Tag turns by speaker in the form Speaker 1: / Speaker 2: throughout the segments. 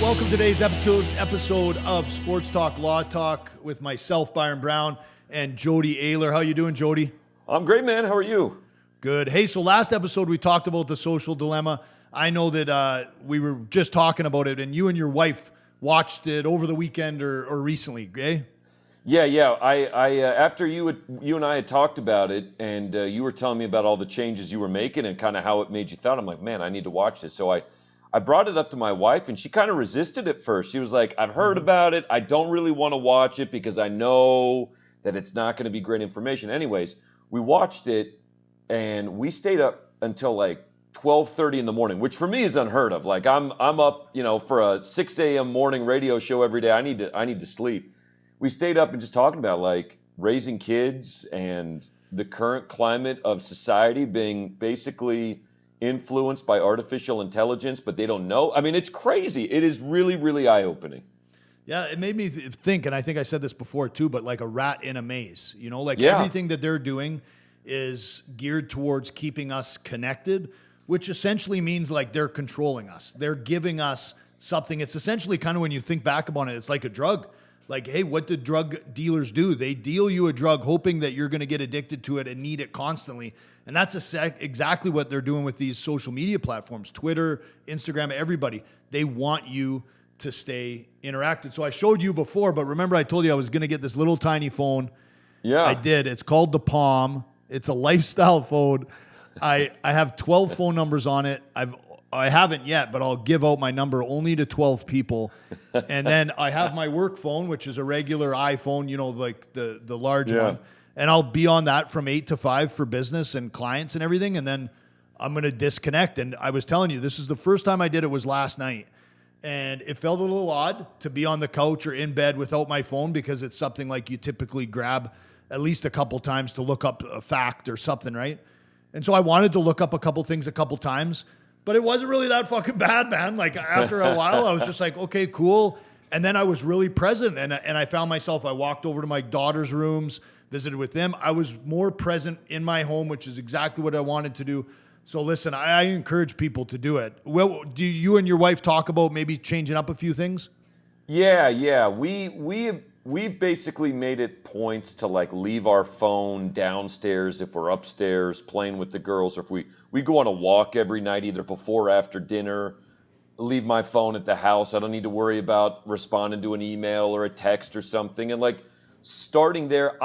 Speaker 1: Welcome to today's episode of Sports Talk Law Talk with myself, Byron Brown, and Jody Ayler. How you doing, Jody?
Speaker 2: I'm great, man. How are you?
Speaker 1: Good. Hey, so last episode we talked about the social dilemma. I know that we were just talking about it, and you and your wife watched it over the weekend or recently, eh?
Speaker 2: Yeah. I after you and I had talked about it, and you were telling me about all the changes you were making and kind of how it made you thought. I'm like, man, I need to watch this. So I brought it up to my wife, and she kind of resisted at first. She was like, I've heard about it. I don't really want to watch it because I know that it's not going to be great information. Anyways, we watched it, and we stayed up until like 12:30 in the morning, which for me is unheard of. Like I'm up, for a 6 a.m. morning radio show every day. I need to sleep. We stayed up and just talking about like raising kids and the current climate of society being basically influenced by artificial intelligence, but they don't know. I mean, it's crazy. It is really, really eye-opening.
Speaker 1: Yeah, it made me think, and I think I said this before too, but like a rat in a maze.
Speaker 2: Yeah.
Speaker 1: Everything that they're doing is geared towards keeping us connected, which essentially means like they're controlling us. They're giving us something. It's essentially kind of when you think back about it, it's like a drug. Like, hey, what do drug dealers do? They deal you a drug hoping that you're going to get addicted to it and need it constantly. And that's exactly what they're doing with these social media platforms, Twitter, Instagram, everybody. They want you to stay interacted. So I showed you before, but remember I told you I was going to get this little tiny phone.
Speaker 2: Yeah.
Speaker 1: I did. It's called the Palm. It's a lifestyle phone. I have 12 phone numbers on it. I haven't yet, but I'll give out my number only to 12 people. And then I have my work phone, which is a regular iPhone, like the large one. And I'll be on that from 8 to 5 for business and clients and everything. And then I'm going to disconnect. And I was telling you, this is the first time I did it was last night. And it felt a little odd to be on the couch or in bed without my phone because it's something like you typically grab at least a couple times to look up a fact or something, right? And so I wanted to look up a couple things a couple times, but it wasn't really that fucking bad, man. Like after a while, I was just like, okay, cool. And then I was really present, and I found myself, I walked over to my daughter's rooms, visited with them. I was more present in my home, which is exactly what I wanted to do. So listen, I encourage people to do it. Well, do you and your wife talk about maybe changing up a few things?
Speaker 2: Yeah. We've basically made it points to like leave our phone downstairs if we're upstairs playing with the girls, or if we go on a walk every night, either before or after dinner. Leave my phone at the house. I don't need to worry about responding to an email or a text or something. And like starting there,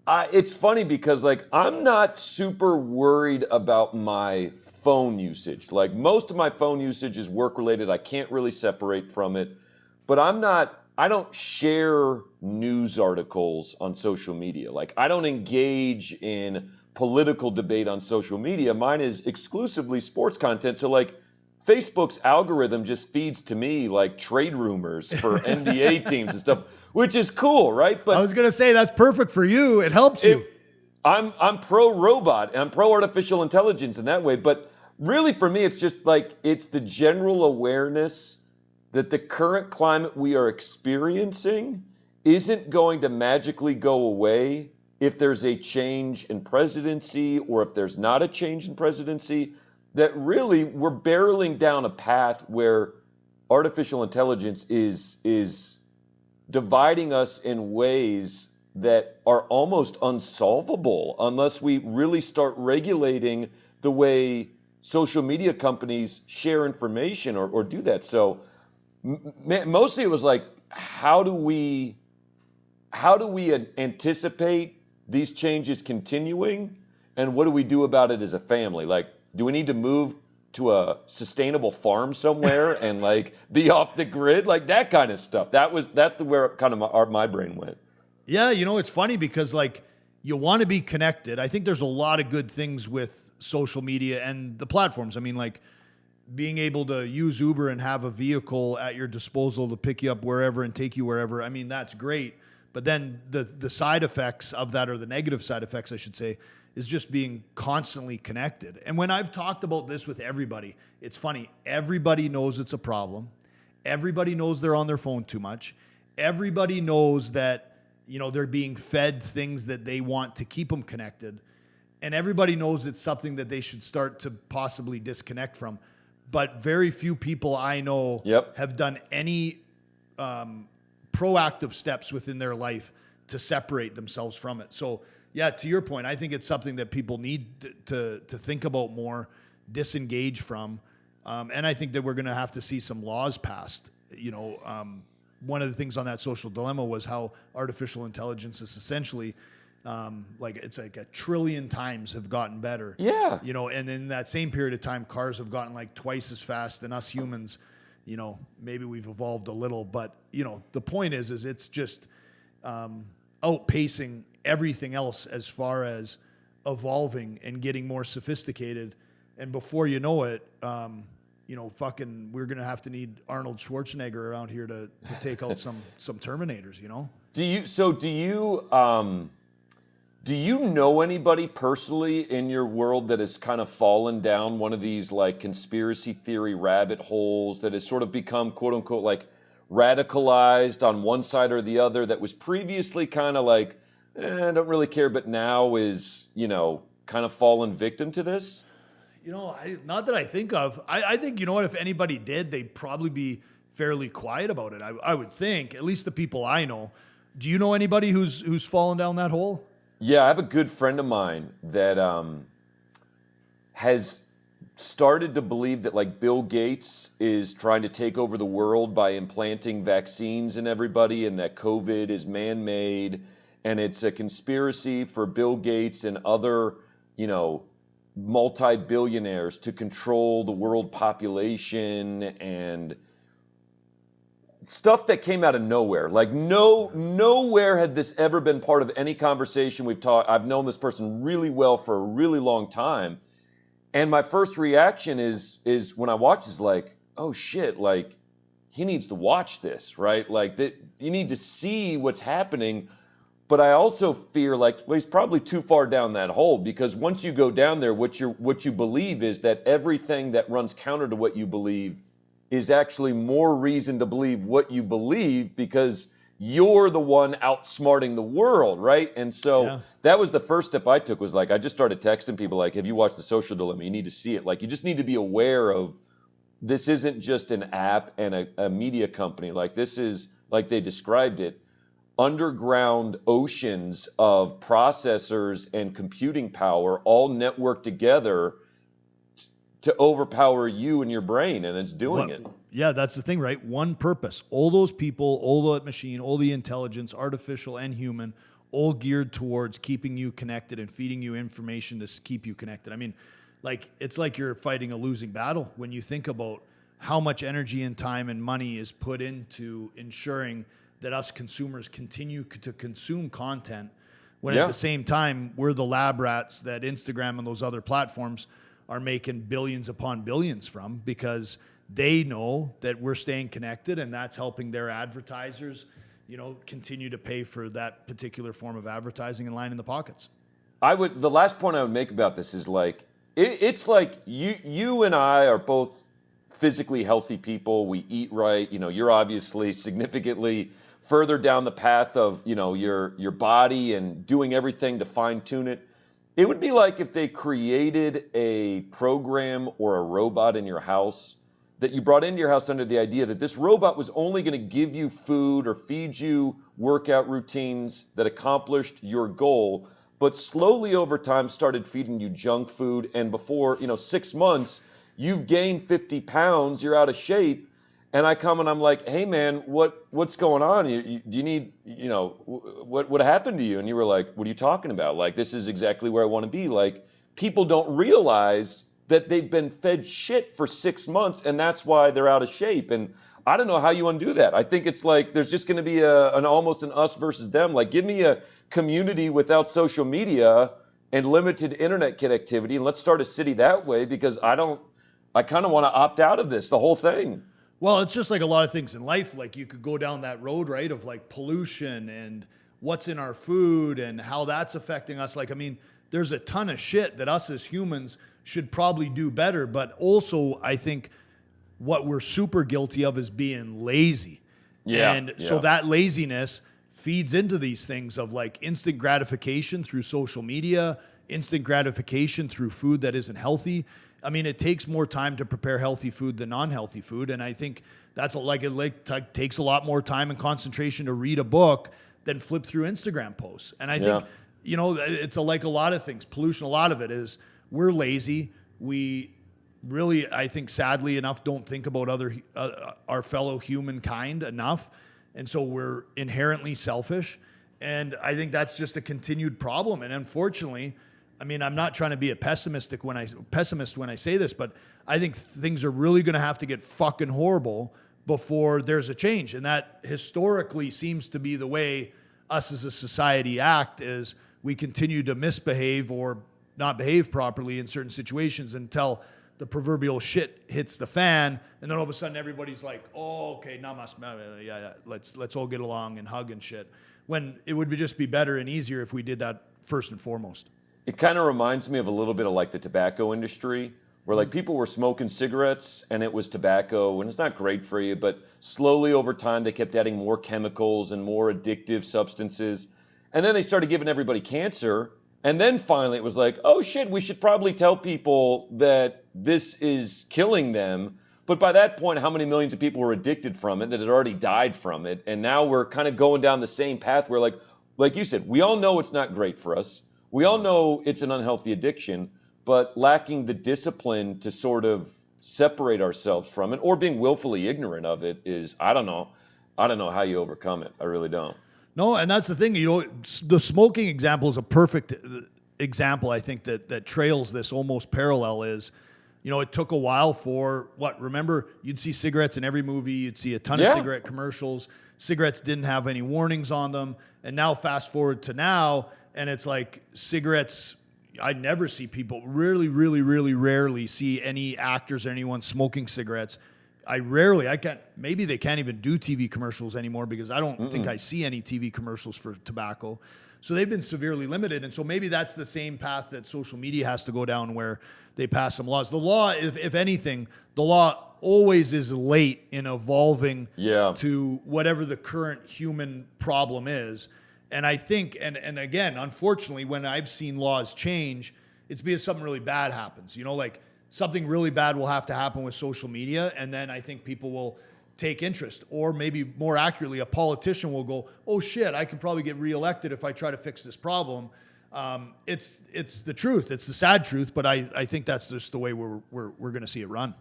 Speaker 2: it's funny because like I'm not super worried about my phone usage. Like most of my phone usage is work related. I can't really separate from it. But I don't share news articles on social media. Like I don't engage in political debate on social media. Mine is exclusively sports content. So like Facebook's algorithm just feeds to me like trade rumors for NBA teams and stuff, which is cool, right?
Speaker 1: But I was going to say that's perfect for you. It helps you.
Speaker 2: I'm pro robot and I'm pro artificial intelligence in that way. But really for me, it's just like it's the general awareness that the current climate we are experiencing isn't going to magically go away if there's a change in presidency or if there's not a change in presidency, that really we're barreling down a path where artificial intelligence is dividing us in ways that are almost unsolvable unless we really start regulating the way social media companies share information or do that. So mostly it was like, how do we anticipate these changes continuing, and what do we do about it as a family? Like, do we need to move to a sustainable farm somewhere and like be off the grid, like that kind of stuff? That's where kind of my brain went.
Speaker 1: Yeah, it's funny because like you want to be connected. I think there's a lot of good things with social media and the platforms. I mean, like being able to use Uber and have a vehicle at your disposal to pick you up wherever and take you wherever. I mean, that's great. But then the side effects of that, or the negative side effects, I should say, is just being constantly connected. And when I've talked about this with everybody, it's funny. Everybody knows it's a problem. Everybody knows they're on their phone too much. Everybody knows that, they're being fed things that they want to keep them connected. And everybody knows it's something that they should start to possibly disconnect from. but very few people I know
Speaker 2: Yep.
Speaker 1: have done any proactive steps within their life to separate themselves from it. So yeah, to your point, I think it's something that people need to think about more, disengage from. And I think that we're going to have to see some laws passed. One of the things on that social dilemma was how artificial intelligence is essentially it's like 1 trillion times have gotten better.
Speaker 2: Yeah.
Speaker 1: And in that same period of time, cars have gotten like twice as fast, and us humans, maybe we've evolved a little, but the point is it's just outpacing everything else as far as evolving and getting more sophisticated. And before you know it, we're gonna have to need Arnold Schwarzenegger around here to take out some Terminators.
Speaker 2: Do you know anybody personally in your world that has kind of fallen down one of these like conspiracy theory rabbit holes that has sort of become quote unquote like radicalized on one side or the other, that was previously kind of like, I don't really care, but now is, kind of fallen victim to this?
Speaker 1: Not that I think of. I think, if anybody did, they'd probably be fairly quiet about it. I would think, at least the people I know. Do you know anybody who's fallen down that hole?
Speaker 2: Yeah, I have a good friend of mine that has started to believe that like Bill Gates is trying to take over the world by implanting vaccines in everybody, and that COVID is man-made, and it's a conspiracy for Bill Gates and other, multi-billionaires to control the world population, and stuff that came out of nowhere. Like nowhere had this ever been part of any conversation we've talked. I've known this person really well for a really long time. And my first reaction is when I watch is like, oh shit, like he needs to watch this, right? Like that, you need to see what's happening. But I also fear like, well, he's probably too far down that hole, because once you go down there, what you believe is that everything that runs counter to what you believe is actually more reason to believe what you believe, because you're the one outsmarting the world, right? And so that was the first step I took, was like, I just started texting people like, have you watched The Social Dilemma? You need to see it. Like, you just need to be aware of, this isn't just an app and a media company. Like, this is, like they described it, underground oceans of processors and computing power all networked together to overpower you and your brain, and it's doing it.
Speaker 1: Yeah, that's the thing, right? One purpose. All those people, all the machine, all the intelligence, artificial and human, all geared towards keeping you connected and feeding you information to keep you connected. I mean, like, it's like you're fighting a losing battle when you think about how much energy and time and money is put into ensuring that us consumers continue to consume content, when at the same time we're the lab rats that Instagram and those other platforms are making billions upon billions from, because they know that we're staying connected, and that's helping their advertisers, continue to pay for that particular form of advertising and line in the pockets.
Speaker 2: The last point I would make about this is like, it's like you and I are both physically healthy people. We eat right. You're obviously significantly further down the path of, your body and doing everything to fine tune it. It would be like if they created a program or a robot in your house that you brought into your house under the idea that this robot was only going to give you food or feed you workout routines that accomplished your goal, but slowly over time started feeding you junk food. And before, 6 months, you've gained 50 pounds, you're out of shape. And I come and I'm like, hey man, what's going on? Do you need, what happened to you? And you were like, what are you talking about? Like, this is exactly where I want to be. Like, people don't realize that they've been fed shit for 6 months, and that's why they're out of shape. And I don't know how you undo that. I think it's like there's just going to be almost an us versus them. Like, give me a community without social media and limited internet connectivity, and let's start a city that way, because I kind of want to opt out of this, the whole thing.
Speaker 1: Well, it's just like a lot of things in life. Like, you could go down that road, right, of like pollution and what's in our food and how that's affecting us. Like, I mean, there's a ton of shit that us as humans should probably do better. But also, I think what we're super guilty of is being lazy.
Speaker 2: Yeah.
Speaker 1: And so that laziness feeds into these things of like instant gratification through social media, instant gratification through food that isn't healthy. I mean, it takes more time to prepare healthy food than non-healthy food. And I think that's takes a lot more time and concentration to read a book than flip through Instagram posts. And I think, it's like a lot of things. Pollution, a lot of it is we're lazy. We really, I think, sadly enough, don't think about our fellow humankind enough. And so we're inherently selfish. And I think that's just a continued problem. And unfortunately, I mean, I'm not trying to be a pessimist when I say this, but I think things are really going to have to get fucking horrible before there's a change. And that historically seems to be the way us as a society act, is we continue to misbehave or not behave properly in certain situations until the proverbial shit hits the fan, and then all of a sudden everybody's like, "Oh, okay, namaste, yeah, let's all get along and hug and shit." When it would just be better and easier if we did that first and foremost.
Speaker 2: It kind of reminds me of a little bit of like the tobacco industry, where like people were smoking cigarettes and it was tobacco and it's not great for you, but slowly over time they kept adding more chemicals and more addictive substances, and then they started giving everybody cancer. And then finally it was like, oh shit, we should probably tell people that this is killing them. But by that point, how many millions of people were addicted from it that had already died from it? And now we're kind of going down the same path where like you said, we all know it's not great for us. We all know it's an unhealthy addiction, but lacking the discipline to sort of separate ourselves from it or being willfully ignorant of it is, I don't know how you overcome it. I really don't.
Speaker 1: No, and that's the thing. The smoking example is a perfect example. I think that trails this almost parallel. Is, it took a while for remember, you'd see cigarettes in every movie. You'd see a ton of cigarette commercials. Cigarettes didn't have any warnings on them. And now fast forward to now, and it's like cigarettes, I never see people, really, really, really rarely see any actors or anyone smoking cigarettes. Maybe they can't even do TV commercials anymore because I don't think I see any TV commercials for tobacco. So they've been severely limited. And so maybe that's the same path that social media has to go down, where they pass some laws. The law, if anything, the law always is late in evolving to whatever the current human problem is. And I think, and again, unfortunately, when I've seen laws change, it's because something really bad happens. Like something really bad will have to happen with social media, and then I think people will take interest. Or maybe more accurately, a politician will go, oh shit, I can probably get reelected if I try to fix this problem. It's the truth. It's the sad truth, but I think that's just the way we're going to see it run.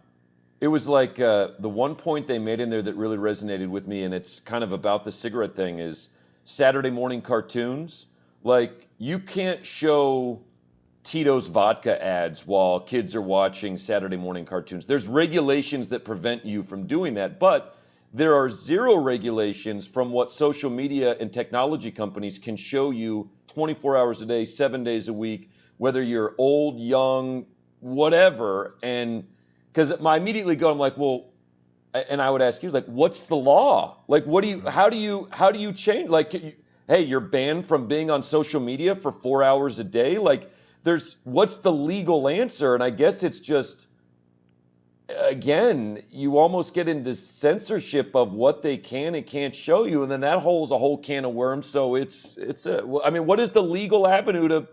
Speaker 2: It was like the one point they made in there that really resonated with me, and it's kind of about the cigarette thing, is Saturday morning cartoons. Like, you can't show Tito's vodka ads while kids are watching Saturday morning cartoons. There's regulations that prevent you from doing that, but there are zero regulations from what social media and technology companies can show you 24 hours a day, 7 days a week, whether you're old, young, whatever. And because I immediately go, I'm like, well, and I would ask you, like, what's the law? Like, how do you change? Like, hey, you're banned from being on social media for 4 hours a day. Like, what's the legal answer? And I guess it's just, again, you almost get into censorship of what they can and can't show you, and then that holds a whole can of worms. So what is the legal avenue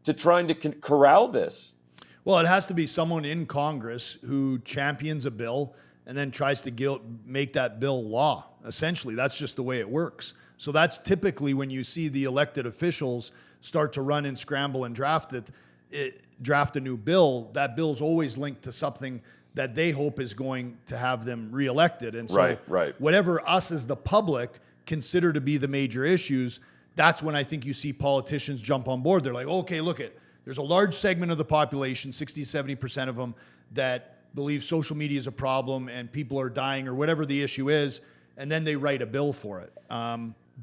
Speaker 2: to trying to corral this?
Speaker 1: Well, it has to be someone in Congress who champions a bill and then tries to make that bill law. Essentially, that's just the way it works. So that's typically when you see the elected officials start to run and scramble and draft a new bill. That bill's always linked to something that they hope is going to have them reelected. And so whatever us as the public consider to be the major issues, that's when I think you see politicians jump on board. They're like, okay, there's a large segment of the population, 60, 70% of them, that believe social media is a problem and people are dying or whatever the issue is, and then they write a bill for it.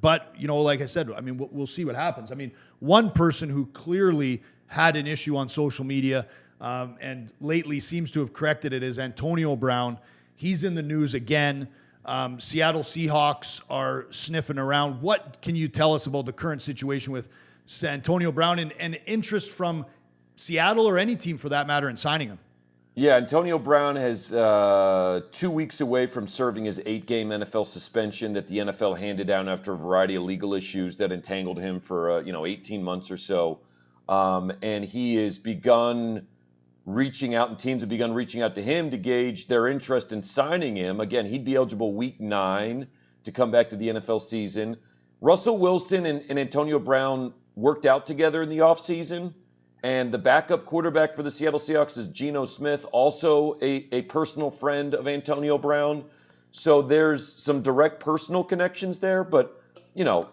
Speaker 1: But, like I said, I mean, we'll see what happens. I mean, one person who clearly had an issue on social media and lately seems to have corrected it is Antonio Brown. He's in the news again. Seattle Seahawks are sniffing around. What can you tell us about the current situation with Antonio Brown and interest from Seattle or any team for that matter in signing him?
Speaker 2: Yeah, Antonio Brown has 2 weeks away from serving his 8-game NFL suspension that the NFL handed down after a variety of legal issues that entangled him for 18 months or so. And he has begun reaching out, and teams have begun reaching out to him to gauge their interest in signing him. Again, he'd be eligible week 9 to come back to the NFL season. Russell Wilson and Antonio Brown worked out together in the offseason, and the backup quarterback for the Seattle Seahawks is Geno Smith, also a personal friend of Antonio Brown. So there's some direct personal connections there, but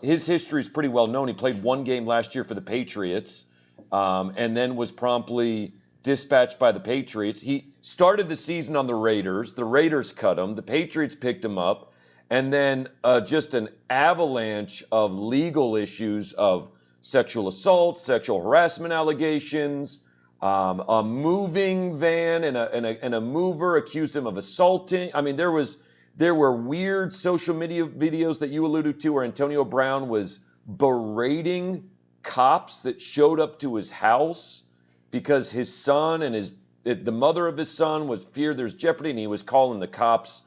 Speaker 2: his history is pretty well known. He played one game last year for the Patriots, and then was promptly dispatched by the Patriots. He started the season on the Raiders. The Raiders cut him. The Patriots picked him up. And then just an avalanche of legal issues of sexual assault, sexual harassment allegations. A moving van and a mover accused him of assaulting. I mean, there were weird social media videos that you alluded to where Antonio Brown was berating cops that showed up to his house because his son and the mother of his son was feared there's jeopardy, and he was calling the cops,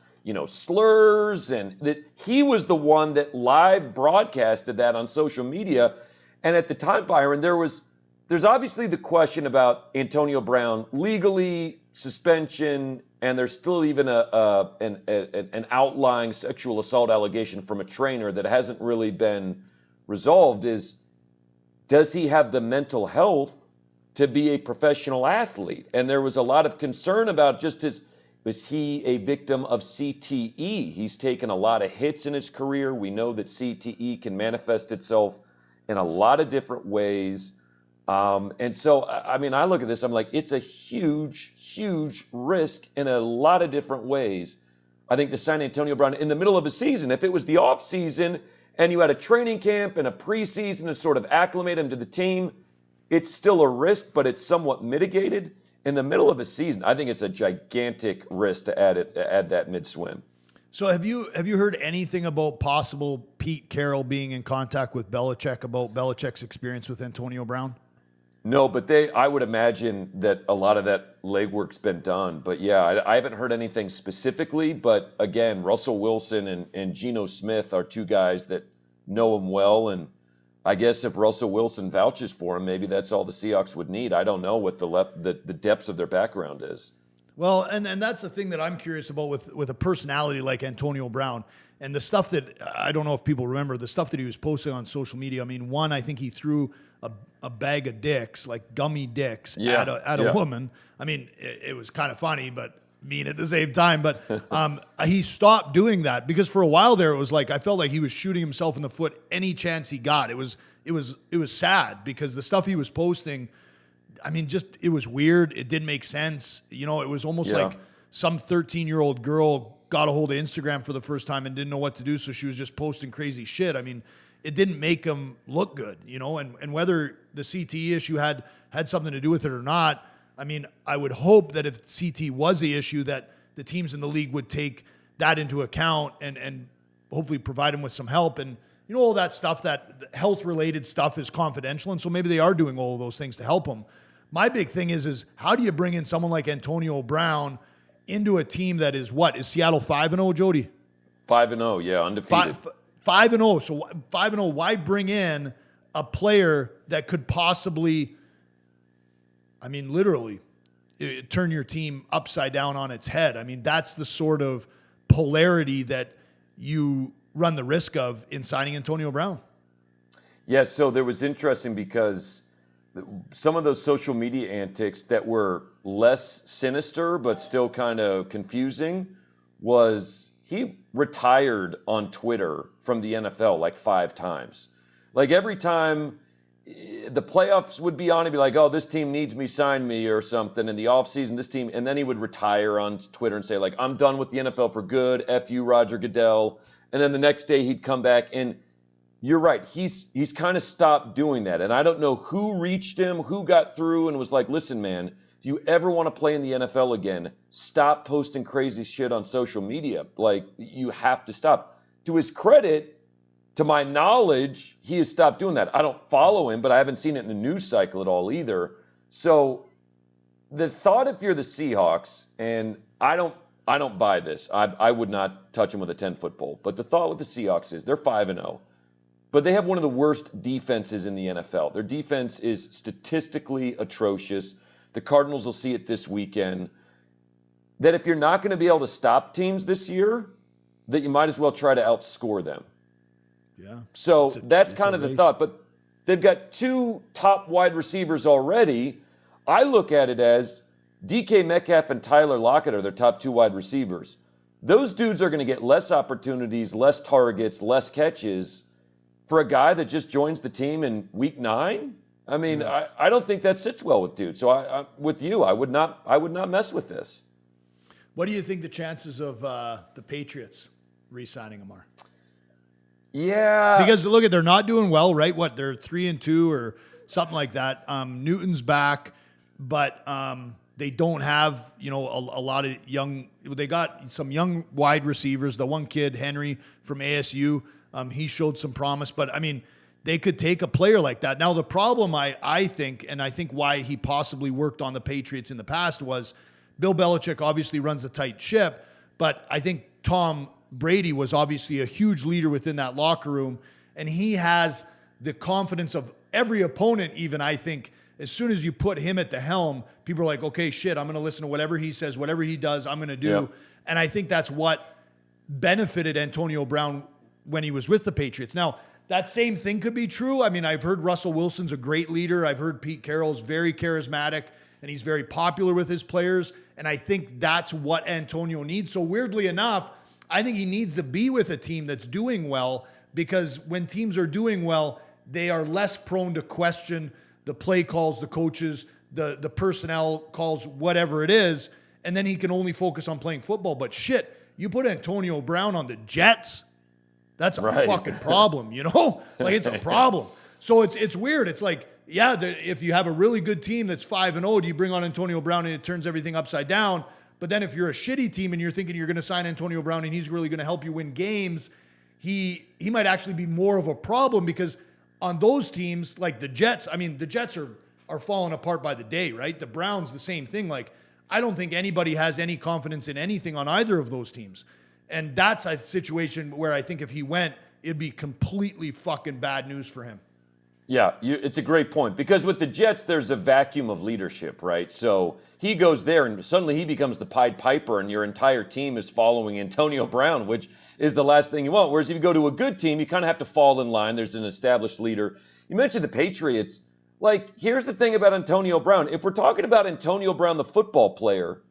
Speaker 2: slurs, and he was the one that live broadcasted that on social media. And at the time, Byron, there's obviously the question about Antonio Brown legally, suspension, and there's still even an outlying sexual assault allegation from a trainer that hasn't really been resolved. Does he have the mental health to be a professional athlete? And there was a lot of concern about was he a victim of CTE? He's taken a lot of hits in his career. We know that CTE can manifest itself in a lot of different ways. And so, I mean, I look at this, I'm like, it's a huge, huge risk in a lot of different ways. I think to sign Antonio Brown in the middle of a season, if it was the off season and you had a training camp and a preseason to sort of acclimate him to the team, it's still a risk, but it's somewhat mitigated. In the middle of a season, I think it's a gigantic risk to add that mid-swim.
Speaker 1: So have you heard anything about possible Pete Carroll being in contact with Belichick about Belichick's experience with Antonio Brown?
Speaker 2: No, but I would imagine that a lot of that legwork's been done. But yeah, I haven't heard anything specifically. But again, Russell Wilson and Geno Smith are two guys that know him well, and I guess if Russell Wilson vouches for him, maybe that's all the Seahawks would need. I don't know what the depths of their background is.
Speaker 1: Well, and that's the thing that I'm curious about with a personality like Antonio Brown and the stuff that, I don't know if people remember, the stuff that he was posting on social media. I mean, one, I think he threw a bag of dicks, like gummy dicks, at a woman. I mean, it was kind of funny, but mean at the same time. But he stopped doing that because for a while there, it was like I felt like he was shooting himself in the foot any chance he got. It was sad because the stuff he was posting, I mean, just it was weird. It didn't make sense. It was almost like some 13-year-old girl got a hold of Instagram for the first time and didn't know what to do, so she was just posting crazy shit. I mean, it didn't make him look good, and whether the CTE issue had something to do with it or not, I mean, I would hope that if CT was the issue, that the teams in the league would take that into account and hopefully provide him with some help. And, all that stuff, that health-related stuff is confidential, and so maybe they are doing all of those things to help him. My big thing is how do you bring in someone like Antonio Brown into a team that is what? Is Seattle 5-0, Jody?
Speaker 2: 5-0, yeah, undefeated.
Speaker 1: 5-0. So 5-0, why bring in a player that could possibly, I mean, literally, turn your team upside down on its head? I mean, that's the sort of polarity that you run the risk of in signing Antonio Brown.
Speaker 2: Yeah, so there was interesting because some of those social media antics that were less sinister but still kind of confusing was he retired on Twitter from the NFL like 5 times. Like every time the playoffs would be on, he'd be like, oh, this team needs me, sign me or something. In the offseason, this team, and then he would retire on Twitter and say like, I'm done with the NFL for good. F you, Roger Goodell. And then the next day he'd come back, and you're right. He's kind of stopped doing that. And I don't know who reached him, who got through and was like, listen, man, if you ever want to play in the NFL again, stop posting crazy shit on social media. Like, you have to stop. To his credit, to my knowledge, he has stopped doing that. I don't follow him, but I haven't seen it in the news cycle at all either. So the thought, if you're the Seahawks, and I don't buy this. I would not touch him with a 10-foot pole. But the thought with the Seahawks is they're 5-0. But they have one of the worst defenses in the NFL. Their defense is statistically atrocious. The Cardinals will see it this weekend. That if you're not going to be able to stop teams this year, that you might as well try to outscore them.
Speaker 1: Yeah.
Speaker 2: So that's kind of the
Speaker 1: race.
Speaker 2: thought. But they've got 2 top wide receivers already. I look at it as DK Metcalf and Tyler Lockett are their top 2 wide receivers. Those dudes are going to get less opportunities, less targets, less catches for a guy that just joins the team in week 9. I mean, yeah. I don't think that sits well with dudes. So I with you, I would not mess with this.
Speaker 1: What do you think the chances of the Patriots re-signing him are?
Speaker 2: Yeah,
Speaker 1: because look at they're not doing well, right? What, they're 3-2 or something like that. Newton's back, but they don't have a lot of young. They got some young wide receivers. The one kid Henry from ASU, he showed some promise, but I mean, they could take a player like that. Now the problem I think why he possibly worked on the Patriots in the past was Bill Belichick obviously runs a tight ship, but I think Tom Brady was obviously a huge leader within that locker room, and he has the confidence of every opponent. Even I think as soon as you put him at the helm, people are like, okay, shit, I'm going to listen to whatever he says, whatever he does, I'm going to do. Yeah. And I think that's what benefited Antonio Brown when he was with the Patriots. Now, that same thing could be true. I mean, I've heard Russell Wilson's a great leader. I've heard Pete Carroll's very charismatic, and he's very popular with his players. And I think that's what Antonio needs. So weirdly enough, I think he needs to be with a team that's doing well, because when teams are doing well, they are less prone to question the play calls, the coaches, the personnel calls, whatever it is. And then he can only focus on playing football. But shit, you put Antonio Brown on the Jets, that's a fucking problem, Like, it's a problem. So it's weird. It's like, yeah, if you have a really good team that's 5-0, do you bring on Antonio Brown and it turns everything upside down? But then if you're a shitty team and you're thinking you're going to sign Antonio Brown and he's really going to help you win games, he might actually be more of a problem, because on those teams like the Jets, I mean, the Jets are falling apart by the day, right? The Browns, the same thing. Like, I don't think anybody has any confidence in anything on either of those teams. And that's a situation where I think if he went, it'd be completely fucking bad news for him.
Speaker 2: Yeah, it's a great point, because with the Jets, there's a vacuum of leadership, right? So he goes there and suddenly he becomes the Pied Piper and your entire team is following Antonio Brown, which is the last thing you want. Whereas if you go to a good team, you kind of have to fall in line. There's an established leader. You mentioned the Patriots. Like, here's the thing about Antonio Brown. If we're talking about Antonio Brown, the football player,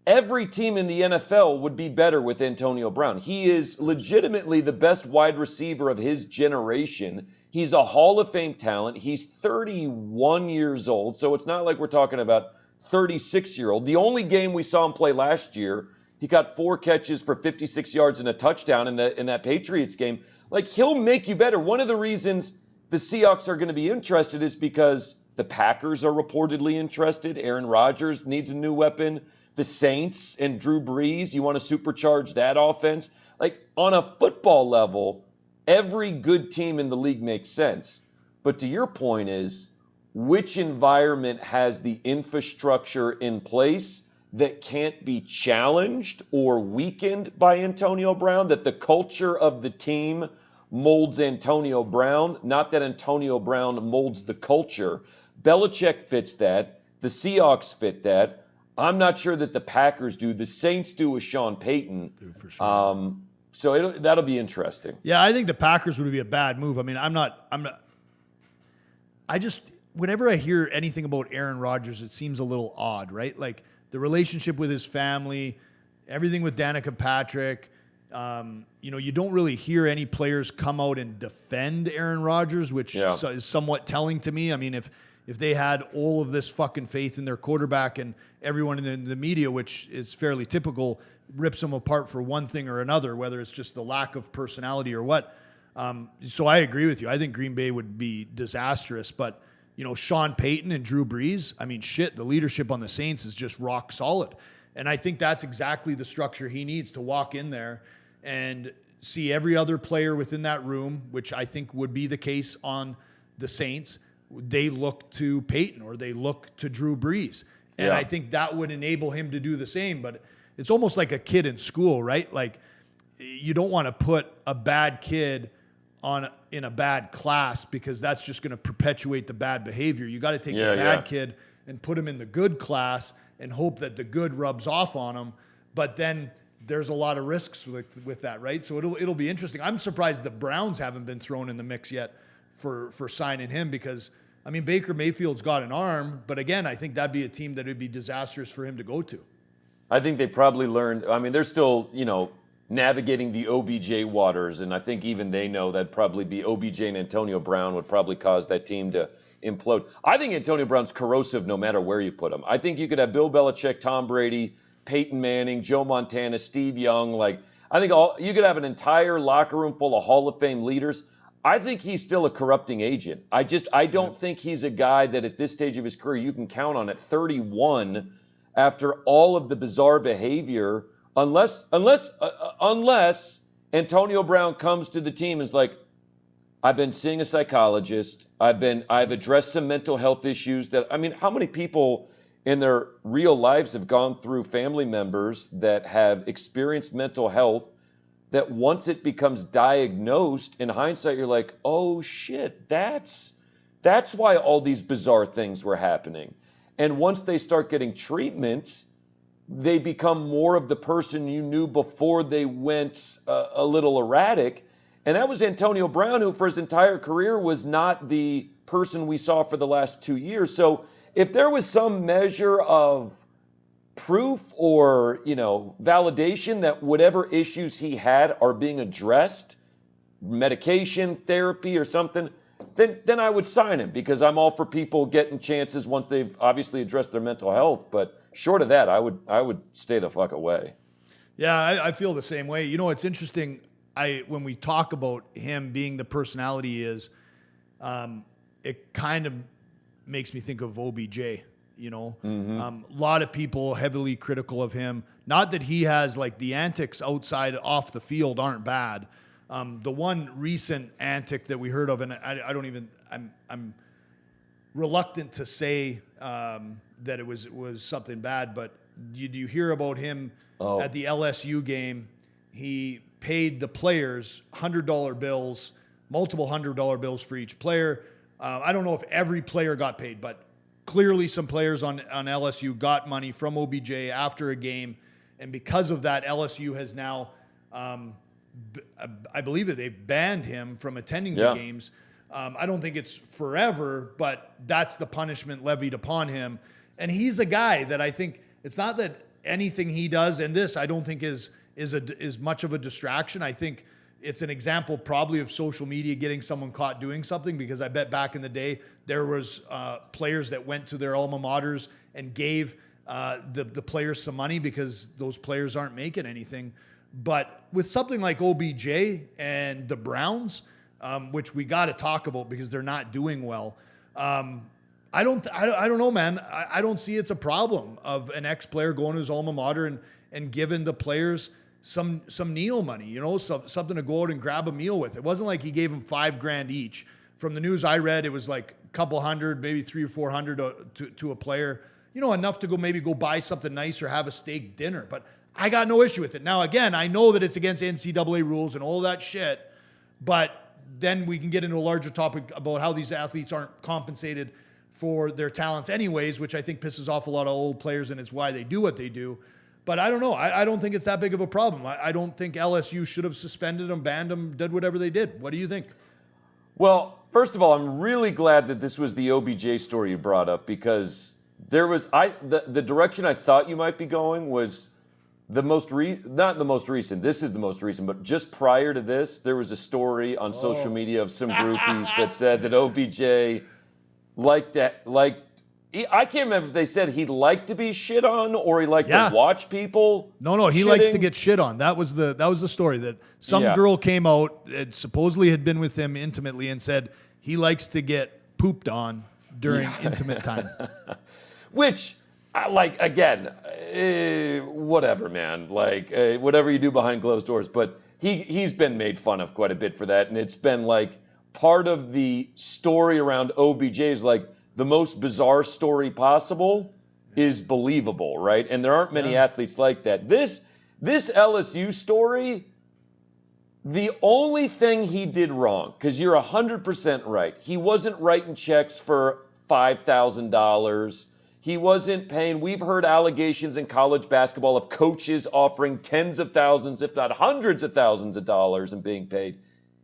Speaker 2: every team in the NFL would be better with Antonio Brown. He is legitimately the best wide receiver of his generation. He's a Hall of Fame talent. He's 31 years old, so it's not like we're talking about 36-year-old. The only game we saw him play last year, he got 4 catches for 56 yards and a touchdown in that Patriots game. Like, he'll make you better. One of the reasons the Seahawks are going to be interested is because the Packers are reportedly interested. Aaron Rodgers needs a new weapon. The Saints and Drew Brees, you want to supercharge that offense. Like, on a football level, every good team in the league makes sense. But to your point is, which environment has the infrastructure in place that can't be challenged or weakened by Antonio Brown, that the culture of the team molds Antonio Brown, not that Antonio Brown molds the culture. Belichick fits that. The Seahawks fit that. I'm not sure that the Packers do. The Saints do with Sean Payton.
Speaker 1: Dude, for sure.
Speaker 2: So that'll be interesting.
Speaker 1: Yeah, I think the Packers would be a bad move. I mean, whenever I hear anything about Aaron Rodgers, it seems a little odd, right? Like, the relationship with his family, everything with Danica Patrick. You don't really hear any players come out and defend Aaron Rodgers, which is somewhat telling to me. I mean, if they had all of this fucking faith in their quarterback, and everyone in the media, which is fairly typical, rips them apart for one thing or another, whether it's just the lack of personality or what. So I agree with you. I think Green Bay would be disastrous, but Sean Payton and Drew Brees, I mean, shit, the leadership on the Saints is just rock solid. And I think that's exactly the structure he needs to walk in there and see every other player within that room, which I think would be the case on the Saints. They look to Peyton or they look to Drew Brees. And I think that would enable him to do the same. But it's almost like a kid in school, right? Like, you don't want to put a bad kid in a bad class, because that's just going to perpetuate the bad behavior. You got to take the bad kid and put him in the good class and hope that the good rubs off on him. But then there's a lot of risks with that, right? So it'll be interesting. I'm surprised the Browns haven't been thrown in the mix yet for signing him, because I mean, Baker Mayfield's got an arm, but again, I think that'd be a team that would be disastrous for him to go to.
Speaker 2: I think they probably learned. I mean, they're still, navigating the OBJ waters, and I think even they know that'd probably be OBJ and Antonio Brown would probably cause that team to implode. I think Antonio Brown's corrosive no matter where you put him. I think you could have Bill Belichick, Tom Brady, Peyton Manning, Joe Montana, Steve Young. Like, I think you could have an entire locker room full of Hall of Fame leaders. I think he's still a corrupting agent. I don't think he's a guy that at this stage of his career you can count on at 31 after all of the bizarre behavior, unless Antonio Brown comes to the team and is like, I've been seeing a psychologist. I've addressed some mental health issues how many people in their real lives have gone through family members that have experienced mental health, that once it becomes diagnosed, in hindsight, you're like, oh shit, that's why all these bizarre things were happening. And once they start getting treatment, they become more of the person you knew before they went a little erratic. And that was Antonio Brown, who for his entire career was not the person we saw for the last 2 years. So if there was some measure of proof or, validation that whatever issues he had are being addressed, medication, therapy, or something, then I would sign him, because I'm all for people getting chances once they've obviously addressed their mental health. But short of that, I would stay the fuck away.
Speaker 1: Yeah, I feel the same way. It's interesting. When we talk about him being the personality he is, it kind of makes me think of OBJ. A lot of people heavily critical of him. Not that he has the antics off the field aren't bad. The one recent antic that we heard of, and I'm reluctant to say that it was something bad, but did you hear about him at the LSU game? He paid the players $100 bills, multiple $100 bills for each player. I don't know if every player got paid, but clearly some players on LSU got money from OBJ after a game. And because of that, LSU has now, I believe that they've banned him from attending the games. I don't think it's forever, but that's the punishment levied upon him. And he's a guy that I think, it's not that anything he does, and this I don't think is much of a distraction. I think it's an example probably of social media getting someone caught doing something, because I bet back in the day there was players that went to their alma maters and gave the players some money because those players aren't making anything. But with something like OBJ and the Browns, which we got to talk about because they're not doing well, I don't know, man. I don't see it's a problem of an ex-player going to his alma mater and giving the players some meal money, something to go out and grab a meal with. It wasn't like he gave them $5,000 each. From the news I read, it was like a couple hundred, maybe 300 or 400 to a player, enough to go buy something nice or have a steak dinner. But I got no issue with it. Now, again, I know that it's against NCAA rules and all that shit, but then we can get into a larger topic about how these athletes aren't compensated for their talents anyways, which I think pisses off a lot of old players, and it's why they do what they do. But I don't know. I don't think it's that big of a problem. I don't think LSU should have suspended them, banned them, did whatever they did. What do you think?
Speaker 2: Well, first of all, I'm really glad that this was the OBJ story you brought up, because there was the direction I thought you might be going was not the most recent. This is the most recent, but just prior to this, there was a story on social media of some groupies that said that OBJ I can't remember if they said he liked to be shit on or he liked to watch people.
Speaker 1: No, he likes to get shit on. That was the story, that some girl came out and supposedly had been with him intimately and said he likes to get pooped on during intimate time.
Speaker 2: Which, again, whatever, man. Whatever you do behind closed doors. But he's been made fun of quite a bit for that, and it's been part of the story around OBJ is the most bizarre story possible is believable, right? And there aren't many athletes like that. This LSU story, the only thing he did wrong, because you're 100% right, he wasn't writing checks for $5,000. He wasn't paying. We've heard allegations in college basketball of coaches offering tens of thousands, if not hundreds of thousands of dollars and being paid.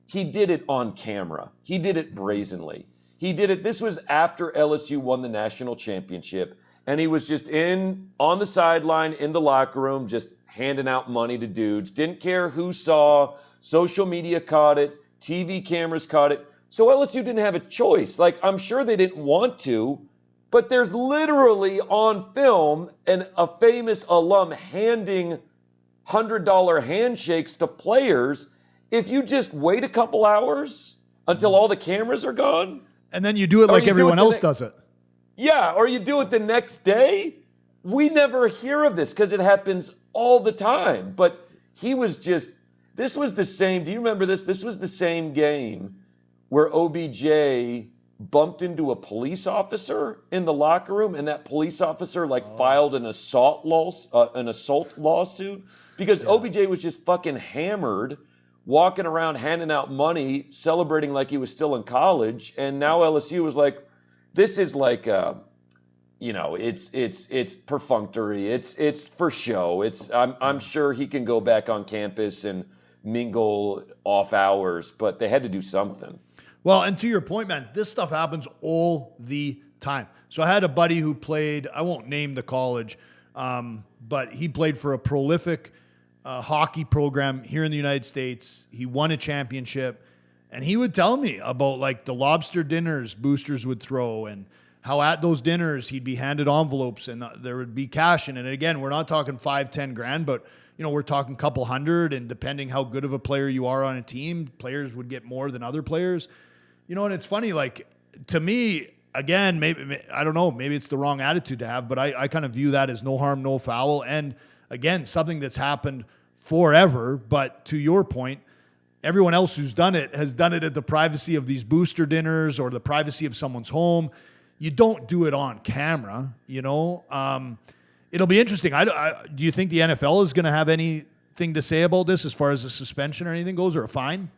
Speaker 2: He did it on camera. He did it brazenly. He did it. This was after LSU won the national championship, and he was just on the sideline in the locker room, just handing out money to dudes. Didn't care who saw. Social media caught it. TV cameras caught it. So LSU didn't have a choice. Like, I'm sure they didn't want to, but there's literally on film a famous alum handing $100 handshakes to players. If you just wait a couple hours until all the cameras are gone.
Speaker 1: And then you do it like everyone else does it.
Speaker 2: Yeah, or you do it the next day. We never hear of this because it happens all the time. But this was the same. Do you remember this? This was the same game where OBJ bumped into a police officer in the locker room, and that police officer filed an assault lawsuit because OBJ was just fucking hammered, walking around handing out money, celebrating like he was still in college, and now LSU was like, this is like it's perfunctory, it's for show. I'm sure he can go back on campus and mingle off hours, but they had to do something.
Speaker 1: Well, and to your point, man, this stuff happens all the time. So I had a buddy who played, I won't name the college, but he played for a prolific hockey program here in the United States. He won a championship, and he would tell me about like the lobster dinners boosters would throw, and how at those dinners he'd be handed envelopes and there would be cash in it. And again, we're not talking 5-10 grand, but we're talking a couple hundred, and depending how good of a player you are on a team, players would get more than other players. And it's funny, like, to me, again, maybe, I don't know, maybe it's the wrong attitude to have, but I kind of view that as no harm, no foul. And again, something that's happened forever. But to your point, everyone else who's done it has done it at the privacy of these booster dinners or the privacy of someone's home. You don't do it on camera, It'll be interesting. Do you think the NFL is going to have anything to say about this as far as a suspension or anything goes, or a fine?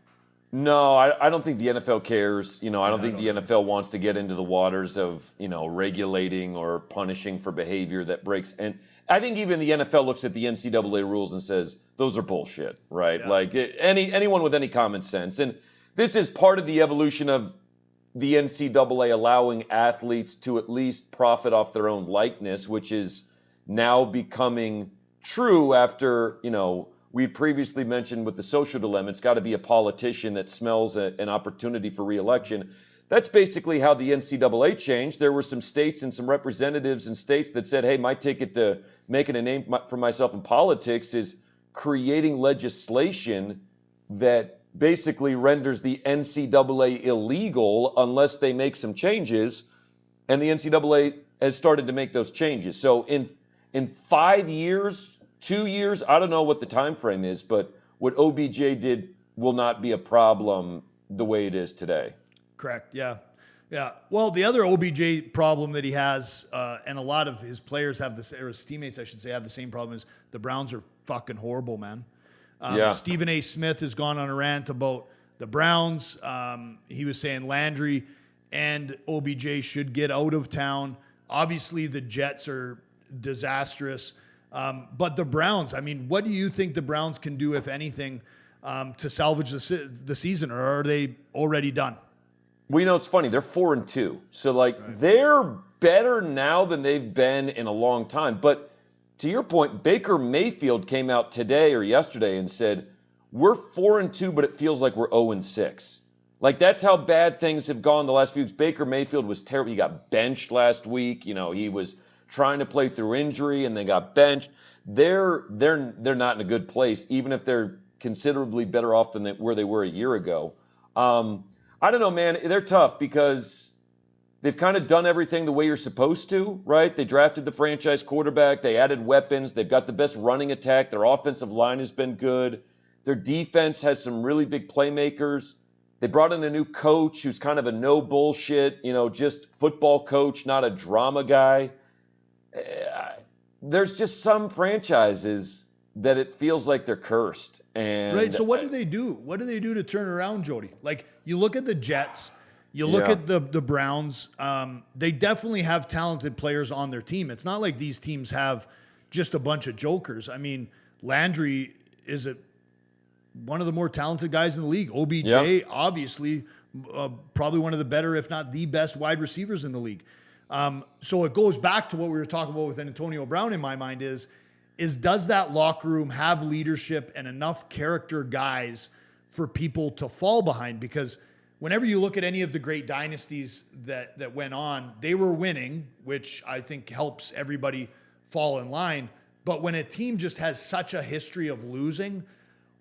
Speaker 2: No, I don't think the NFL cares. I don't think the NFL wants to get into the waters of, regulating or punishing for behavior that breaks. And I think even the NFL looks at the NCAA rules and says, those are bullshit, right? Yeah. Like anyone with any common sense. And this is part of the evolution of the NCAA allowing athletes to at least profit off their own likeness, which is now becoming true after, we previously mentioned with the social dilemma, it's got to be a politician that smells an opportunity for re-election. That's basically how the NCAA changed. There were some states and some representatives in states that said, hey, my ticket to making a name for myself in politics is creating legislation that basically renders the NCAA illegal unless they make some changes. And the NCAA has started to make those changes. So in 5 years, 2 years, I don't know what the time frame is, but what OBJ did will not be a problem the way it is today.
Speaker 1: Correct. Yeah. Well, the other OBJ problem that he has, and a lot of his players have this, or his teammates, I should say, have the same problem, is the Browns are fucking horrible, man. Stephen A. Smith has gone on a rant about the Browns. He was saying Landry and OBJ should get out of town. Obviously, the Jets are disastrous. But the Browns, I mean, what do you think the Browns can do, if anything, to salvage the season, or are they already done?
Speaker 2: Well, it's funny. They're 4-2. So, They're better now than they've been in a long time. But to your point, Baker Mayfield came out today or yesterday and said, we're 4-2, but it feels like we're 0-6. That's how bad things have gone the last few weeks. Baker Mayfield was terrible. He got benched last week. He was trying to play through injury and they got benched. They're not in a good place, even if they're considerably better off than where they were a year ago. I don't know, man. They're tough because they've kind of done everything the way you're supposed to, right? They drafted the franchise quarterback. They added weapons. They've got the best running attack. Their offensive line has been good. Their defense has some really big playmakers. They brought in a new coach who's kind of a no bullshit, just football coach, not a drama guy. There's just some franchises that it feels like they're cursed. And
Speaker 1: right. So what do they do? What do they do to turn around, Jody? You look at the Jets. You look
Speaker 2: Yeah.
Speaker 1: at the Browns, they definitely have talented players on their team. It's not like these teams have just a bunch of jokers. I mean, Landry is one of the more talented guys in the league. OBJ, obviously, probably one of the better, if not the best wide receivers in the league. So it goes back to what we were talking about with Antonio Brown in my mind is does that locker room have leadership and enough character guys for people to fall behind? Because whenever you look at any of the great dynasties that went on, they were winning, which I think helps everybody fall in line. But when a team just has such a history of losing,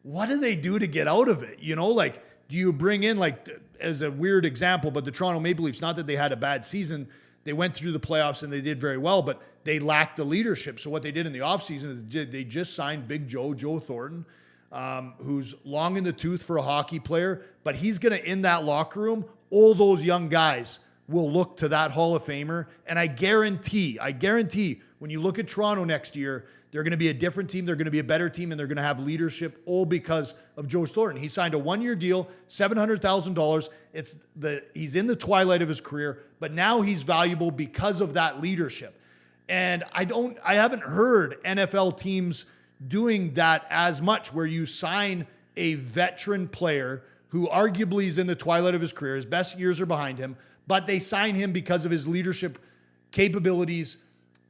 Speaker 1: what do they do to get out of it? You know, like, do you bring in, like, as a weird example, but the Toronto Maple Leafs, not that they had a bad season, they went through the playoffs and they did very well, but they lacked the leadership. So what they did in the offseason is they just signed Big Joe Thornton, who's long in the tooth for a hockey player, but he's going to, in that locker room, all those young guys will look to that Hall of Famer. And I guarantee, when you look at Toronto next year, they're going to be a different team. They're going to be a better team, and they're going to have leadership all because of Joe Thornton. He signed a one-year deal, $700,000. He's in the twilight of his career, but now he's valuable because of that leadership. And I haven't heard NFL teams doing that as much, where you sign a veteran player who arguably is in the twilight of his career. His best years are behind him, but they sign him because of his leadership capabilities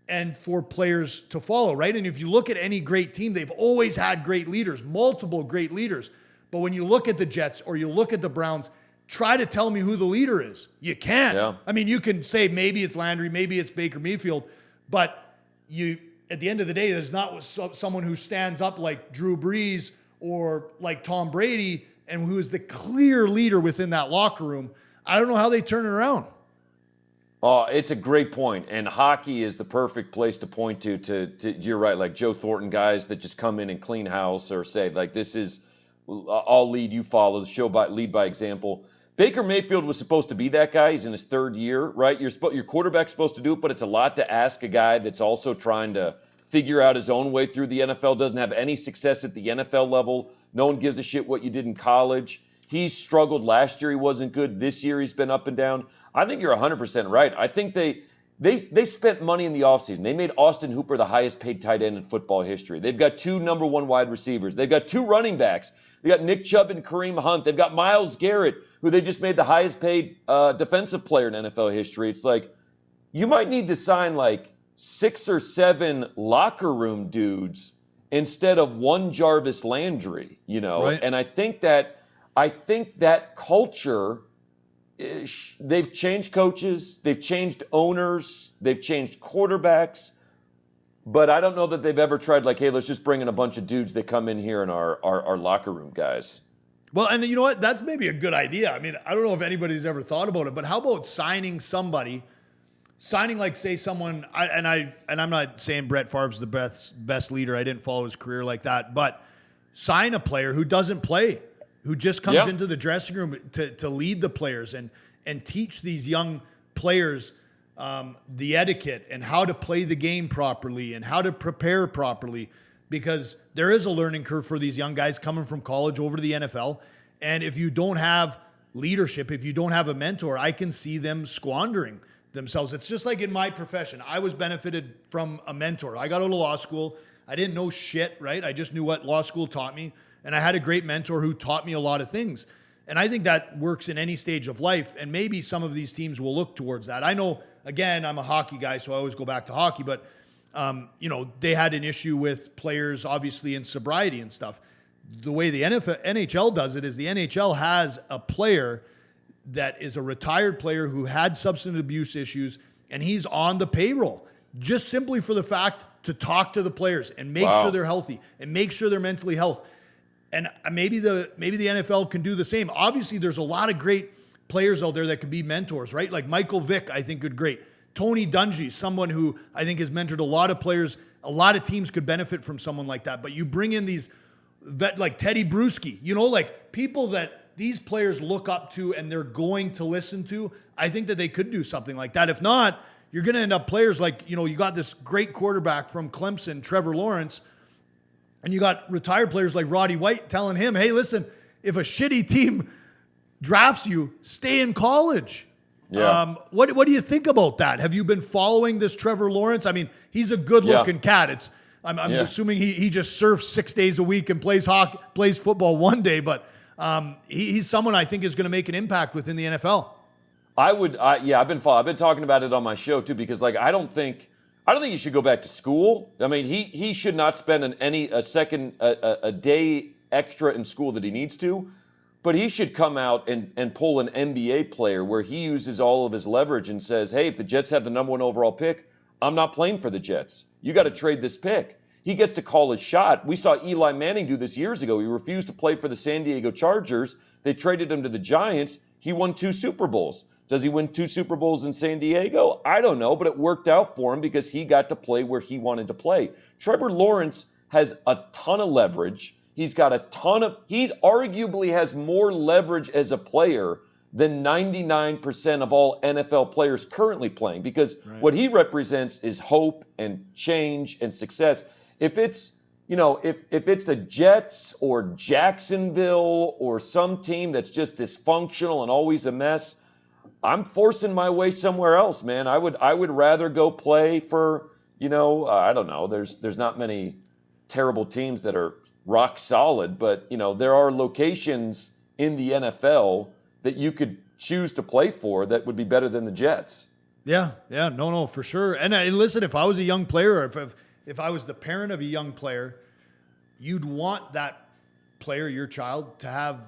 Speaker 1: and for players to follow, right? And if you look at any great team, they've always had great leaders, multiple great leaders. But when you look at the Jets or you look at the Browns, try to tell me who the leader is. You can't.
Speaker 2: Yeah.
Speaker 1: I mean, you can say maybe it's Landry, maybe it's Baker Mayfield, but at the end of the day, there's not someone who stands up like Drew Brees or like Tom Brady and who is the clear leader within that locker room. I don't know how they turn it around.
Speaker 2: Oh, it's a great point, and hockey is the perfect place to point to. You're right, like Joe Thornton guys that just come in and clean house, or say like, this is, I'll lead, you follow, lead by example. Baker Mayfield was supposed to be that guy. He's in his third year, right? Your quarterback's supposed to do it, but it's a lot to ask a guy that's also trying to figure out his own way through the NFL, doesn't have any success at the NFL level. No one gives a shit what you did in college. He struggled last year. He wasn't good. This year he's been up and down. I think you're 100% right. I think they spent money in the offseason. They made Austin Hooper the highest paid tight end in football history. They've got 2 number 1 wide receivers. They've got 2 running backs. They got Nick Chubb and Kareem Hunt. They've got Myles Garrett, who they just made the highest paid defensive player in NFL history. It's like, you might need to sign like 6 or 7 locker room dudes instead of one Jarvis Landry, you know?
Speaker 1: Right.
Speaker 2: And I think that culture, they've changed coaches, they've changed owners, they've changed quarterbacks, but I don't know that they've ever tried like, hey, let's just bring in a bunch of dudes that come in here and our locker room guys.
Speaker 1: Well, and you know what? That's maybe a good idea. I mean, I don't know if anybody's ever thought about it, but how about signing like, say, someone, I'm not saying Brett Favre's the best leader. I didn't follow his career like that, but sign a player who doesn't play, who just comes into the dressing room to lead the players and teach these young players the etiquette and how to play the game properly and how to prepare properly, because there is a learning curve for these young guys coming from college over to the NFL. And if you don't have leadership, if you don't have a mentor, I can see them squandering themselves. It's just like in my profession. I was benefited from a mentor. I got out of law school. I didn't know shit, right? I just knew what law school taught me. And I had a great mentor who taught me a lot of things. And I think that works in any stage of life. And maybe some of these teams will look towards that. I know, again, I'm a hockey guy, so I always go back to hockey. But, they had an issue with players, obviously, in sobriety and stuff. The way the NHL does it is the NHL has a player that is a retired player who had substance abuse issues, and he's on the payroll just simply for the fact to talk to the players and make sure they're healthy and make sure they're mentally healthy. And maybe the NFL can do the same. Obviously, there's a lot of great players out there that could be mentors, right? Like Michael Vick, I think, could great. Tony Dungy, someone who I think has mentored a lot of players. A lot of teams could benefit from someone like that. But you bring in these like Teddy Bruschi, like people that these players look up to and they're going to listen to. I think that they could do something like that. If not, you're going to end up players like, you got this great quarterback from Clemson, Trevor Lawrence, and you got retired players like Roddy White telling him, hey, listen, if a shitty team drafts you, stay in college.
Speaker 2: Yeah.
Speaker 1: What do you think about that? Have you been following this Trevor Lawrence? I mean, he's a good-looking cat. I'm assuming he just surfs 6 days a week and plays football one day, but he's someone I think is going to make an impact within the NFL.
Speaker 2: I've been talking about it on my show too, because like I don't think he should go back to school. I mean, he should not spend a day extra in school that he needs to. But he should come out and pull an NBA player where he uses all of his leverage and says, hey, if the Jets have the number 1 overall pick, I'm not playing for the Jets. You got to trade this pick. He gets to call his shot. We saw Eli Manning do this years ago. He refused to play for the San Diego Chargers. They traded him to the Giants. He won 2 Super Bowls. Does he win 2 Super Bowls in San Diego? I don't know, but it worked out for him because he got to play where he wanted to play. Trevor Lawrence has a ton of leverage. He arguably has more leverage as a player than 99% of all NFL players currently playing, because what he represents is hope and change and success. If it's the Jets or Jacksonville or some team that's just dysfunctional and always a mess, I'm forcing my way somewhere else, man. I would rather go play for, I don't know. There's not many terrible teams that are rock solid, but there are locations in the NFL that you could choose to play for that would be better than the Jets.
Speaker 1: Yeah, no, for sure. And listen, if I was a young player, or if I was the parent of a young player, you'd want that player, your child, to have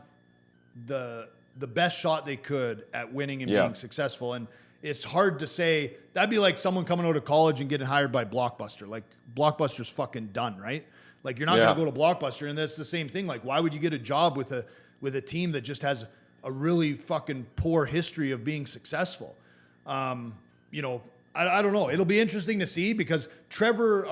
Speaker 1: the best shot they could at winning and being successful. And it's hard to say. That'd be like someone coming out of college and getting hired by Blockbuster. Like, Blockbuster's fucking done, right? Like, you're not going to go to Blockbuster, and that's the same thing. Like, why would you get a job with a team that just has a really fucking poor history of being successful? I don't know. It'll be interesting to see, because Eric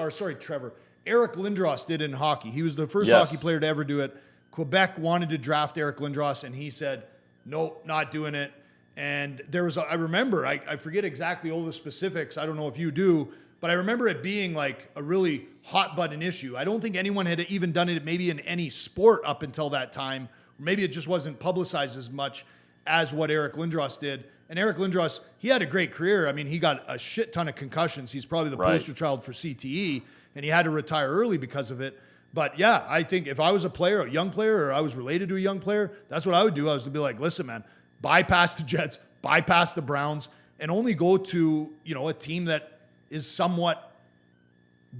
Speaker 1: Lindros did in hockey. He was the first hockey player to ever do it. Quebec wanted to draft Eric Lindros, and he said, nope, not doing it. And there was, I remember, I forget exactly all the specifics. I don't know if you do, but I remember it being like a really hot button issue. I don't think anyone had even done it maybe in any sport up until that time. Maybe it just wasn't publicized as much as what Eric Lindros did. And Eric Lindros, he had a great career. I mean, he got a shit ton of concussions. He's probably the poster child for CTE, and he had to retire early because of it. But yeah, I think if I was a player, a young player, or I was related to a young player, that's what I would do. I was to be like, listen, man, bypass the Jets, bypass the Browns, and only go to, a team that is somewhat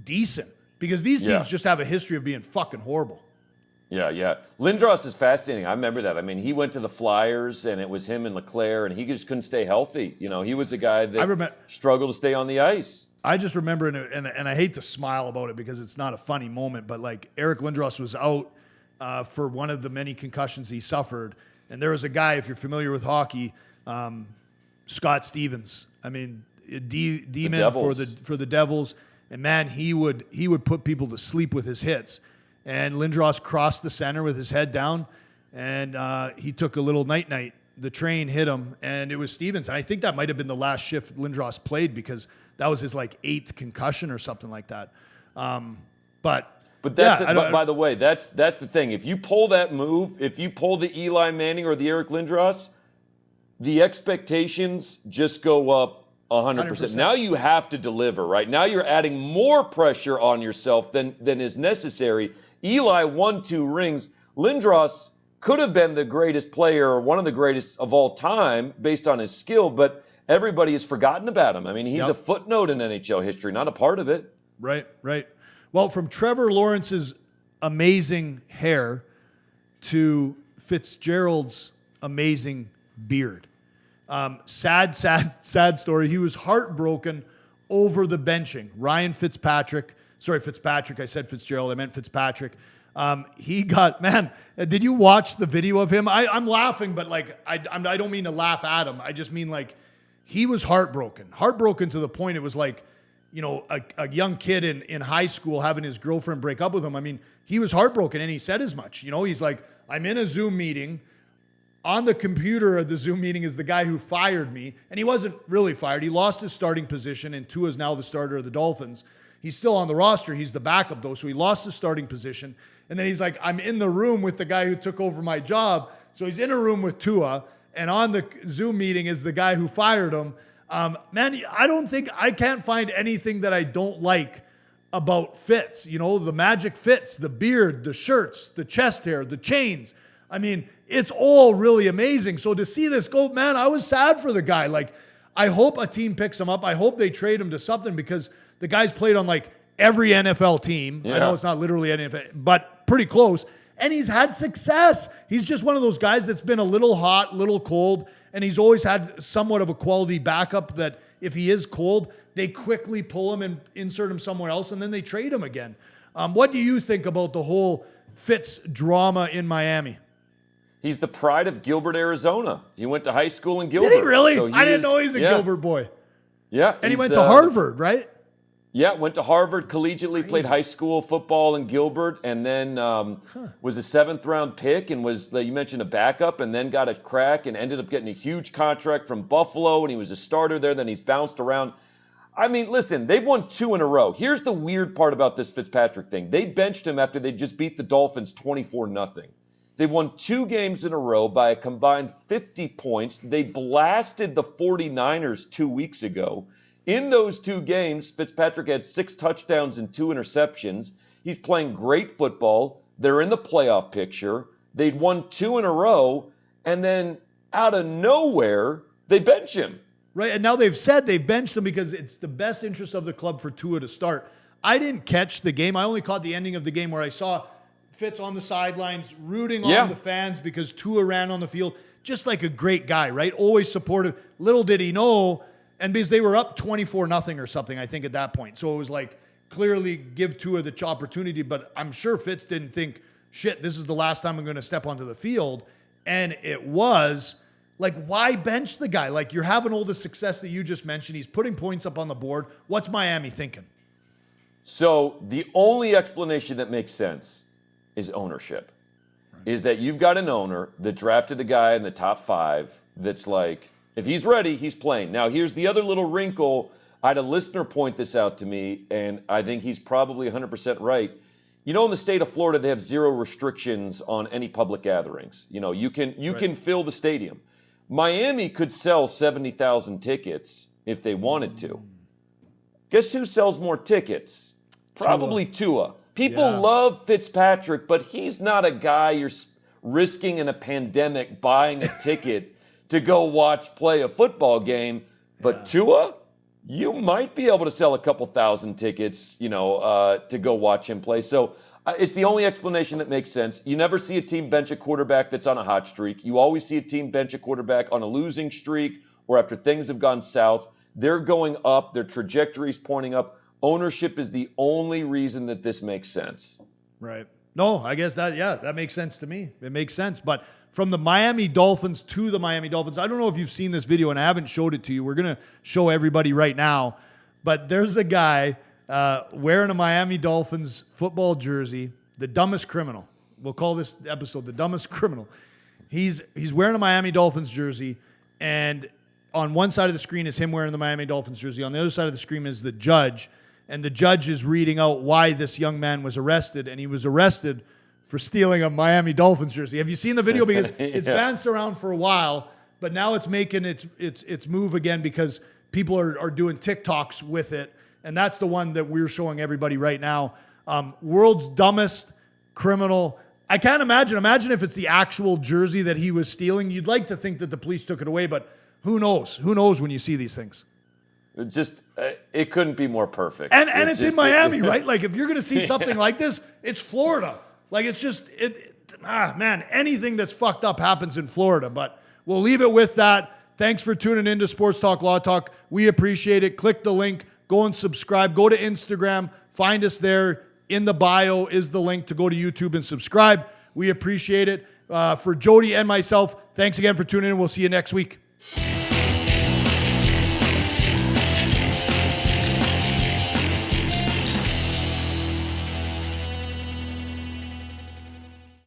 Speaker 1: decent, because these teams just have a history of being fucking horrible.
Speaker 2: Yeah. Lindros is fascinating. I remember that. I mean, he went to the Flyers, and it was him and LeClaire, and he just couldn't stay healthy. He was a guy that struggled to stay on the ice.
Speaker 1: I just remember, and I hate to smile about it because it's not a funny moment, but like Eric Lindros was out for one of the many concussions he suffered, and there was a guy, if you're familiar with hockey, Scott Stevens. I mean, demon for the Devils, and man, he would put people to sleep with his hits. And Lindros crossed the center with his head down, and he took a little night-night. The train hit him, and it was Stevens. And I think that might have been the last shift Lindros played, because that was his like 8th concussion or something like that. But
Speaker 2: by the way, that's the thing. If you pull that move, if you pull the Eli Manning or the Eric Lindros, the expectations just go up 100%. Now you have to deliver, right? Now you're adding more pressure on yourself than is necessary. Eli won 2 rings. Lindros could have been the greatest player, or one of the greatest of all time based on his skill, but everybody has forgotten about him. I mean, he's a footnote in NHL history, not a part of it.
Speaker 1: Right. Well, from Trevor Lawrence's amazing hair to Fitzgerald's amazing beard. Sad story. He was heartbroken over the benching. Ryan Fitzpatrick. I said Fitzgerald. I meant Fitzpatrick. He got, man, did you watch the video of him? I'm laughing, but like, I don't mean to laugh at him. I just mean like, he was heartbroken to the point it was like, a young kid in high school having his girlfriend break up with him. I mean, he was heartbroken, and he said as much. He's like, I'm in a Zoom meeting. On the computer of the Zoom meeting is the guy who fired me, and he wasn't really fired. He lost his starting position, and Tua is now the starter of the Dolphins. He's still on the roster. He's the backup, though, so he lost his starting position. And then he's like, I'm in the room with the guy who took over my job. So he's in a room with Tua, and on the Zoom meeting is the guy who fired him. Man, I can't find anything that I don't like about Fitz. You know, the magic Fitz, the beard, the shirts, the chest hair, the chains. I mean, it's all really amazing. So to see this go, man, I was sad for the guy. Like, I hope a team picks him up. I hope they trade him to something because the guy's played on like every NFL team. Yeah. I know it's not literally NFL, but pretty close. And he's had success. He's just one of those guys that's been a little hot, little cold, and he's always had somewhat of a quality backup that if he is cold, they quickly pull him and insert him somewhere else, and then they trade him again. What do you think about the whole Fitz drama in Miami?
Speaker 2: He's the pride of Gilbert, Arizona. He went to high school in Gilbert.
Speaker 1: Did he really? So I didn't know he's a Gilbert boy.
Speaker 2: Yeah.
Speaker 1: And he went to Harvard, right?
Speaker 2: Yeah, went to Harvard collegiately, played high school football in Gilbert, and then was a 7th-round pick and was, you mentioned, a backup, and then got a crack and ended up getting a huge contract from Buffalo, and he was a starter there. Then he's bounced around. I mean, listen, they've won 2 in a row. Here's the weird part about this Fitzpatrick thing. They benched him after they just beat the Dolphins 24-0. They've won 2 games in a row by a combined 50 points. They blasted the 49ers 2 weeks ago. In those 2 games, Fitzpatrick had 6 touchdowns and 2 interceptions. He's playing great football. They're in the playoff picture. They'd won 2 in a row, and then out of nowhere, they bench him.
Speaker 1: Right, and now they've said they've benched him because it's the best interest of the club for Tua to start. I didn't catch the game. I only caught the ending of the game where I saw Fitz on the sidelines rooting on the fans because Tua ran on the field. Just like a great guy, right? Always supportive. Little did he know, and because they were up 24-0 or something, I think, at that point. So it was like, clearly give Tua the opportunity, but I'm sure Fitz didn't think, shit, this is the last time I'm going to step onto the field. And it was. Like, why bench the guy? Like, you're having all the success that you just mentioned. He's putting points up on the board. What's Miami thinking?
Speaker 2: So the only explanation that makes sense is ownership. Right. Is that you've got an owner that drafted a guy in the top 5 that's like, if he's ready, he's playing. Now, here's the other little wrinkle. I had a listener point this out to me, and I think he's probably 100% right. You know, in the state of Florida, they have 0 restrictions on any public gatherings. You know, you can fill the stadium. Miami could sell 70,000 tickets if they wanted to. Guess who sells more tickets? Probably Tua. People love Fitzpatrick, but he's not a guy you're risking in a pandemic buying a ticket to go watch play a football game. But Tua, you might be able to sell a couple thousand tickets, to go watch him play. So it's the only explanation that makes sense. You never see a team bench a quarterback that's on a hot streak. You always see a team bench a quarterback on a losing streak or after things have gone south. They're going up. Their trajectory's pointing up. Ownership is the only reason that this makes sense.
Speaker 1: Right. No, I guess that makes sense to me. It makes sense. But from the Miami Dolphins to the Miami Dolphins, I don't know if you've seen this video, and I haven't showed it to you. We're going to show everybody right now. But there's a guy wearing a Miami Dolphins football jersey, the dumbest criminal. We'll call this episode the dumbest criminal. He's wearing a Miami Dolphins jersey, and on one side of the screen is him wearing the Miami Dolphins jersey. On the other side of the screen is the judge, and the judge is reading out why this young man was arrested, and he was arrested for stealing a Miami Dolphins jersey. Have you seen the video? Because it's bounced around for a while, but now it's making its move again because people are doing TikToks with it. And that's the one that we're showing everybody right now. World's dumbest criminal. I can't imagine. Imagine if it's the actual jersey that he was stealing. You'd like to think that the police took it away, but who knows? Who knows when you see these things?
Speaker 2: It couldn't be more perfect.
Speaker 1: And it's in Miami, right? Like, if you're going to see something like this, it's Florida. Like, it's just, man, anything that's fucked up happens in Florida. But we'll leave it with that. Thanks for tuning in to Sports Talk Law Talk. We appreciate it. Click the link. Go and subscribe. Go to Instagram. Find us there. In the bio is the link to go to YouTube and subscribe. We appreciate it. For Jody and myself, thanks again for tuning in. We'll see you next week.